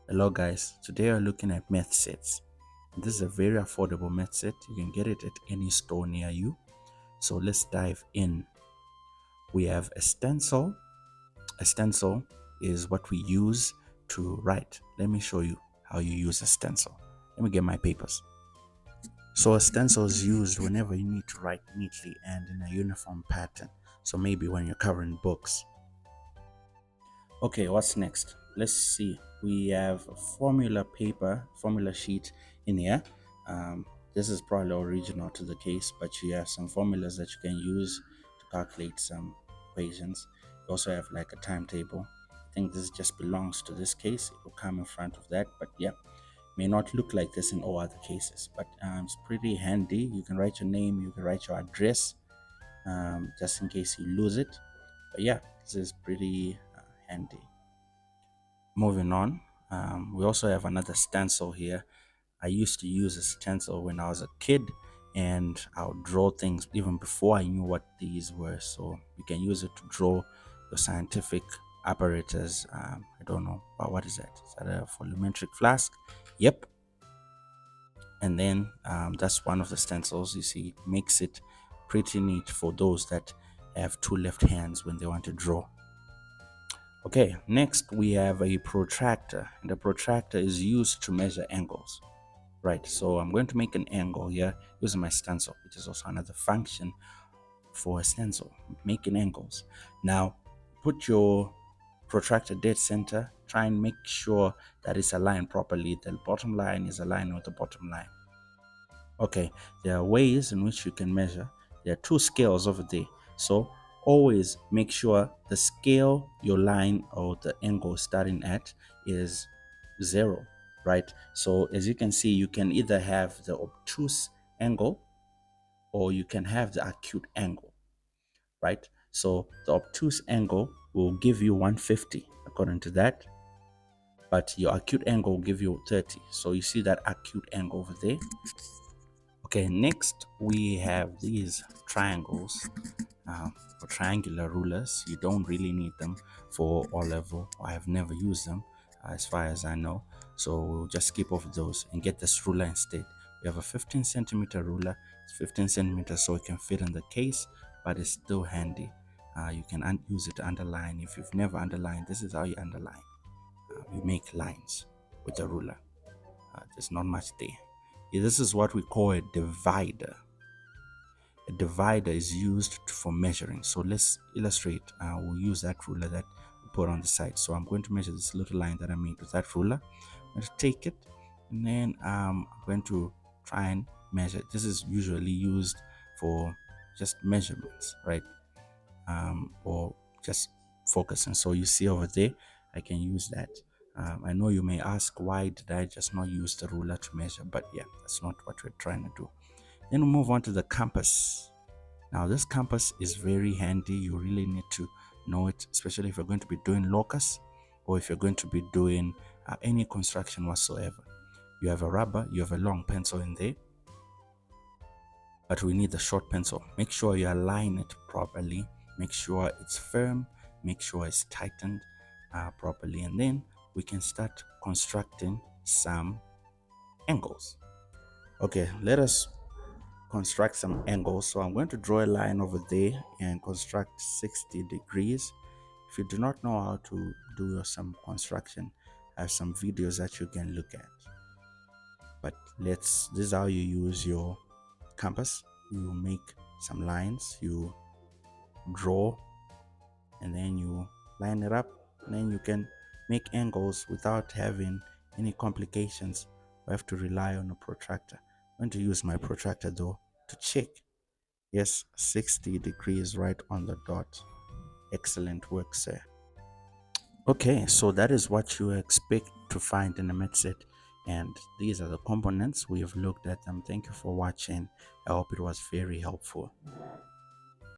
Hello guys, today we're looking at math sets. This is a very affordable math set. You can get it at any store near you. So let's dive in. We have a stencil. A stencil is what we use to write. Let me show you how you use a stencil. Let me get my papers. So a stencil is used whenever you need to write neatly and in a uniform pattern. So maybe when you're covering books. Okay, what's next? Let's see. We have a formula paper, formula sheet in here. This is probably original to the case, but you have some formulas that you can use to calculate some equations. You also have like a timetable. I think this just belongs to this case. It will come in front of that, but yeah, may not look like this in all other cases, but it's pretty handy. You can write your name, you can write your address, just in case you lose it. But yeah, this is pretty handy. Moving on, we also have another stencil here. I used to use a stencil when I was a kid, and I'll draw things even before I knew what these were. So you can use it to draw your scientific apparatus. I don't know, but what is that? Is that a volumetric flask? Yep. And then that's one of the stencils. You see, it makes it pretty neat for those that have two left hands when they want to draw. Okay, next we have a protractor, and the protractor is used to measure angles. Right, so I'm going to make an angle here using my stencil, which is also another function for a stencil, making angles. Now, put your protractor dead center, try and make sure that it's aligned properly. The bottom line is aligned with the bottom line. Okay, there are ways in which you can measure. There are two scales over there. So always make sure the scale your line or the angle starting at is 0, right? So as you can see, you can either have the obtuse angle or you can have the acute angle, right? So the obtuse angle will give you 150 according to that, but your acute angle will give you 30. So you see that acute angle over there. Okay, next we have these triangles or triangular rulers. You don't really need them for O level. I have never used them as far as I know. So we'll just skip over those and get this ruler instead. We have a 15 centimeter ruler. It's 15 centimeters so it can fit in the case, but it's still handy. You can use it to underline. If you've never underlined, this is how you underline. You make lines with the ruler. There's not much there. Yeah, this is what we call a divider. A divider is used for measuring. So let's illustrate. We'll use that ruler that we put on the side. So I'm going to measure this little line that I made with that ruler. I'm going to take it and then I'm going to try and measure. This is usually used for just measurements, right? Or just focusing. So you see over there, I can use that. I know you may ask, why did I just not use the ruler to measure? But yeah, that's not what we're trying to do. Then we move on to the compass. Now this compass is very handy. You really need to know it, especially if you're going to be doing locus or if you're going to be doing any construction whatsoever. You have a rubber, you have a long pencil in there, but we need the short pencil. Make sure you align it properly. Make sure it's firm. Make sure it's tightened properly. And then we can start constructing some angles. Okay, let us construct some angles. So I'm going to draw a line over there and construct 60 degrees. If you do not know how to do some construction, I have some videos that you can look at. But this is how you use your compass. You make some lines, you draw, and then you line it up, and then you can make angles without having any complications. I have to rely on a protractor. I'm going to use my protractor though to check. Yes, 60 degrees right on the dot. Excellent work, sir. Okay, so that is what you expect to find in a med set, and these are the components. We have looked at them. Thank you for watching. I hope it was very helpful.